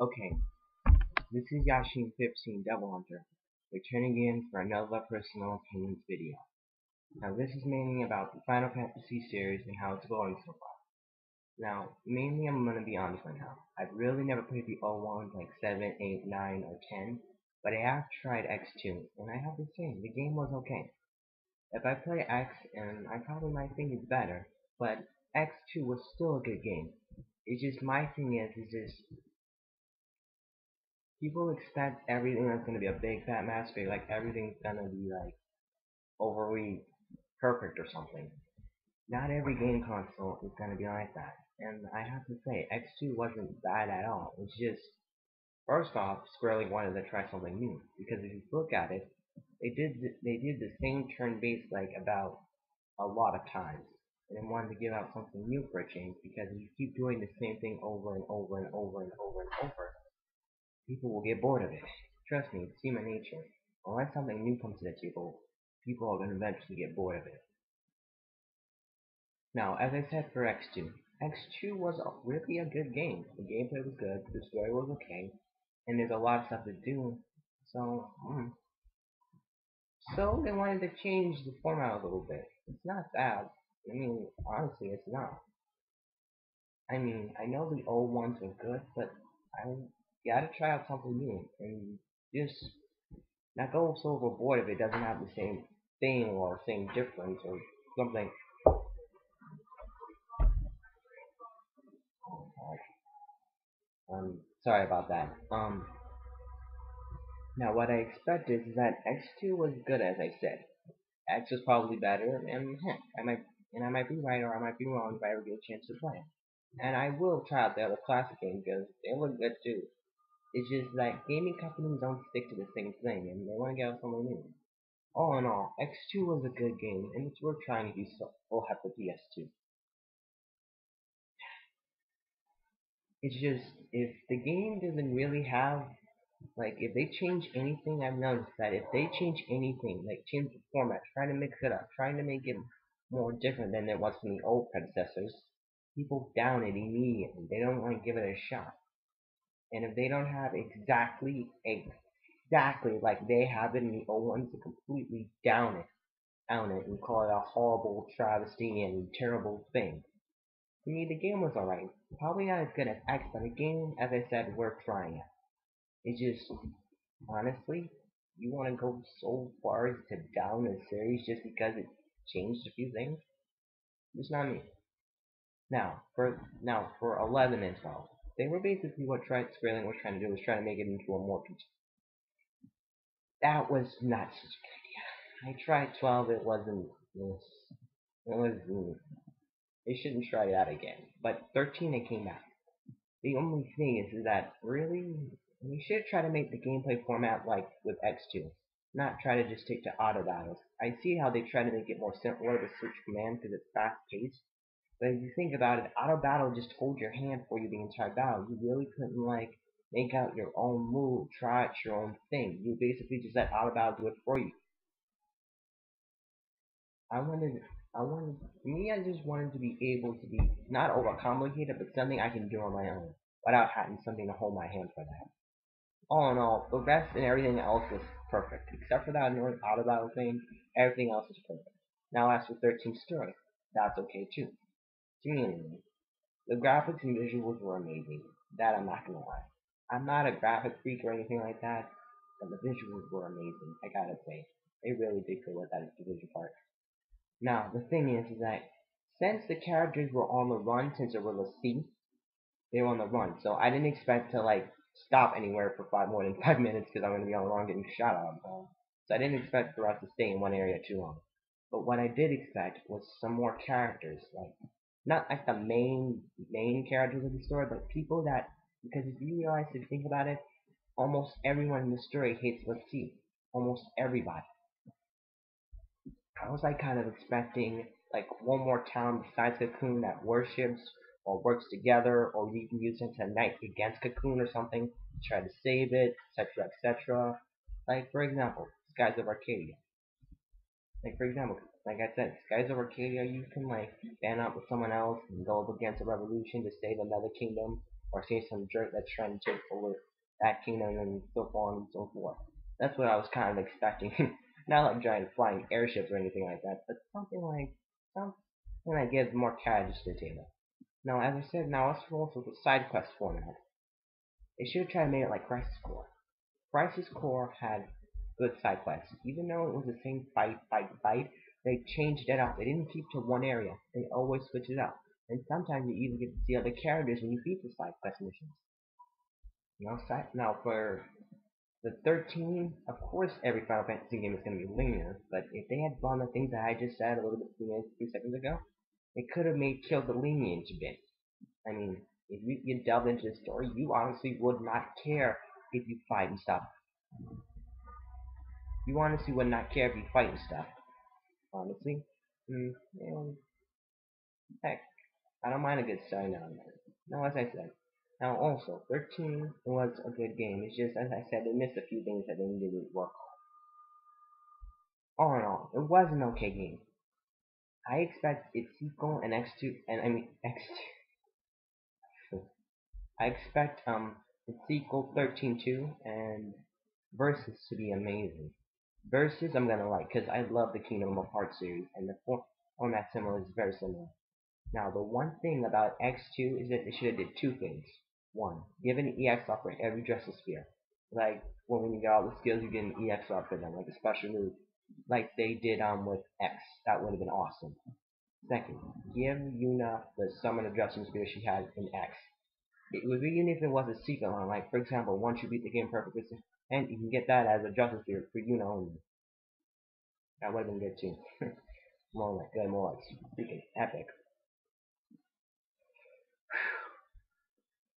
Okay, this is Yashin15 Devil Hunter, returning in for another personal opinions video. Now this is mainly about the Final Fantasy series and how it's going so far. Now, mainly I'm gonna be honest right now. I've really never played the old ones like 7, 8, 9, or 10, but I have tried X2, and I have to say, the game was okay. If I play X, and I probably might think it's better, but X2 was still a good game. It's just my thing is just people expect everything that's gonna be a big fat masterpiece, like everything's gonna be like overly perfect or something. Not every game console is gonna be like that. And I have to say, X2 wasn't bad at all. It's just, first off, Square Enix wanted to try something new. Because if you look at it, they did the same turn-based like about a lot of times. And they wanted to give out something new for a change, because if you keep doing the same thing over and over and over and over and over, people will get bored of it. Trust me, it's human nature. Unless something new comes to the table, people are going to eventually get bored of it. Now, as I said for X2, X2 was really a good game. The gameplay was good, the story was okay, and there's a lot of stuff to do. So, so they wanted to change the format a little bit. It's not bad. I mean, honestly, it's not. I mean, I know the old ones were good, but I gotta try out something new and just not go so overboard if it doesn't have the same thing or same difference or something. Sorry about that. Now what I expected is that X2 was good, as I said. X was probably better, and heck, I might be right or I might be wrong if I ever get a chance to play it. And I will try out the other classic games because they look good too. It's just that gaming companies don't stick to the same thing, and they want to get out something new. All in all, X2 was a good game, and it's worth trying if you still have the PS2. It's just, if the game doesn't really have, like, if they change anything, I've noticed that if they change anything, like change the format, trying to mix it up, trying to make it more different than it was from the old predecessors, people down it immediately. They don't want to give it a shot. And if they don't have exactly like they have it in the old ones, to completely down it, and call it a horrible travesty and terrible thing. To me, the game was alright. Probably not as good as X, but the game, as I said, worth trying it. It's just, honestly, you want to go so far as to down the series just because it changed a few things? It's not me. Now for 11 and 12, they were basically what Square Enix was trying to do, was trying to make it into a more PG. That was not such a good idea. I tried 12, it wasn't. It was. They shouldn't try that again. But 13, it came out. The only thing is that really, we should try to make the gameplay format like with X2, not try to just stick to auto battles. I see how they try to make it more simpler to switch command because it's fast paced, but if you think about it, auto battle just hold your hand for you the entire battle. You really couldn't like make out your own move, try out your own thing. You basically just let auto battle do it for you. I wanted, for me, I just wanted to be able to be not overcomplicated, but something I can do on my own without having something to hold my hand for that. All in all, the rest and everything else was perfect, except for that annoying auto battle thing. Everything else is perfect. Now, as for 13's story, that's okay too. To me, anyway. The graphics and visuals were amazing. That I'm not gonna lie. I'm not a graphic freak or anything like that, but the visuals were amazing. I gotta say, they really did good with that visual part. Now, the thing is that since the characters were on the run, since they were the sea, they were on the run. So I didn't expect to like stop anywhere for more than 5 minutes because I'm gonna be on the run getting shot out. So I didn't expect for us to stay in one area too long. But what I did expect was some more characters, like not like the main characters of the story, but people that, because if you realize, if you think about it, almost everyone in the story hates Lassie. Almost everybody. I was like kind of expecting like one more town besides Cocoon that worships or works together, or you can use it to unite against Cocoon or something, try to save it, etc., etc. Like for example, Skies of Arcadia. Like for example, like I said, Skies of Arcadia, you can like stand up with someone else and go up against a revolution to save another kingdom. or say some jerk that's trying to take over that kingdom and so on and so forth. That's what I was kind of expecting. Not like giant flying airships or anything like that, but something that gives more characters to the table. Now, as I said, now let's roll with the side quest format. They should have tried to make it like Crisis Core. Crisis Core had good side quests. Even though it was the same fight, they changed it up. They didn't keep to one area. They always switched it up. And sometimes you even get to see other characters when you beat the side quest missions. Now for the 13, of course every Final Fantasy game is going to be linear, but if they had done the things that I just said a little bit 2 seconds ago, it could have killed the lineage a bit. I mean, if you delved into the story, you honestly would not care if you fight and stuff. You honestly would not care if you fight and stuff. Honestly. Heck, I don't mind a good story now and then. Now, as I said. Now, also, 13 was a good game. It's just, as I said, they missed a few things that they needed to work on. All in all, it was an okay game. I expect its sequel and X2, and I mean, X2. I expect, the sequel 13-2 and Versus to be amazing. Versus I'm gonna like, because I love the Kingdom of Hearts series, and the format similar is very similar. Now, the one thing about X2 is that they should have did two things. One, give an EX up for every Justice Sphere. Like, when you get all the skills, you get an EX up for them, like a special move. Like they did with X. That would have been awesome. Second, give Yuna the summon of Justice Sphere she had in X. It would be even if it was a secret one, like, for example, once you beat the game perfectly, and you can get that as a Justice Sphere for Yuna only. That would have been good too. More like good, more like freaking epic.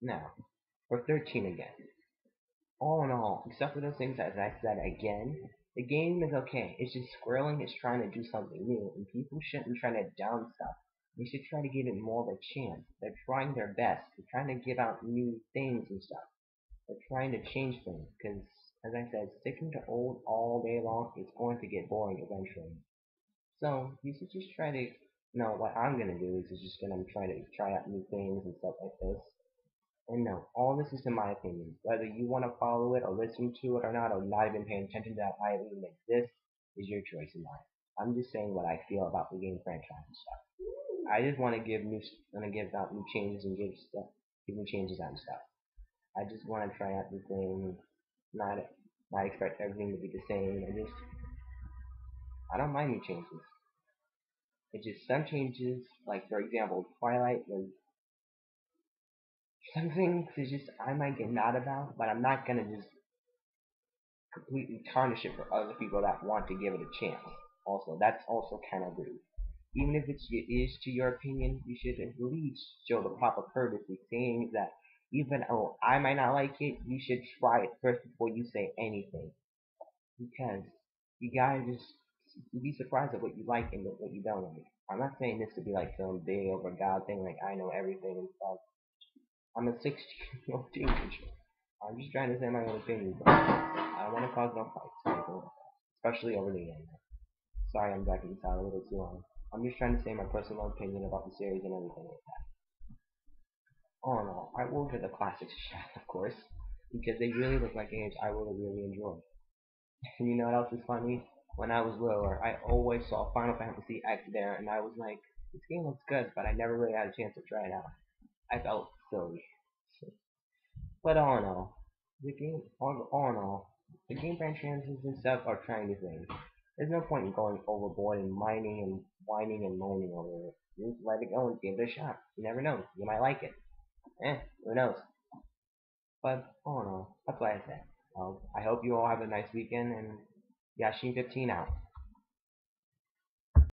Now, for 13 again. All in all, except for those things as I said again, the game is okay. It's just Square Enix is trying to do something new, and people shouldn't try to down stuff. They should try to give it more of a chance. They're trying their best. They're trying to give out new things and stuff. They're trying to change things, because, as I said, sticking to old all day long is going to get boring eventually. So, you should just try to, no, what I'm gonna do is just gonna try to try out new things and stuff like this. And no, all this is in my opinion. Whether you want to follow it or listen to it or not, or not even paying attention to that I even exist, is your choice in life. I'm just saying what I feel about the game franchise and stuff. I just want to give out new changes and give new changes out and stuff. I just want to try out new things, not expect everything to be the same. I don't mind new changes. It's just some changes, like for example, Twilight was some things is just I might get mad about, but I'm not gonna just completely tarnish it for other people that want to give it a chance. Also, that's also kind of rude. Even if it is to your opinion, you should at least show the proper courtesy, saying that even though I might not like it, you should try it first before you say anything. Because you gotta just be surprised at what you like and what you don't like. I'm not saying this to be like some big over God thing, like I know everything and stuff. I'm a 16-year-old teenager. I'm just trying to say my own opinion, but I don't want to cause no fights, especially over the internet. Sorry, I'm dragging this out a little too long. I'm just trying to say my personal opinion about the series and everything like that. All in all, I will give the classics a shot, of course, because they really look like games I would really enjoy. And you know what else is funny? When I was littler, I always saw Final Fantasy X there, and I was like, this game looks good, but I never really had a chance to try it out. I felt silly. But all in all, the game franchises and stuff are trying new things. There's no point in going overboard and whining and moaning over it. Just let it go and give it a shot. You never know. You might like it. Who knows? But all in all, that's what I said. I hope you all have a nice weekend, and Yashin 15 out.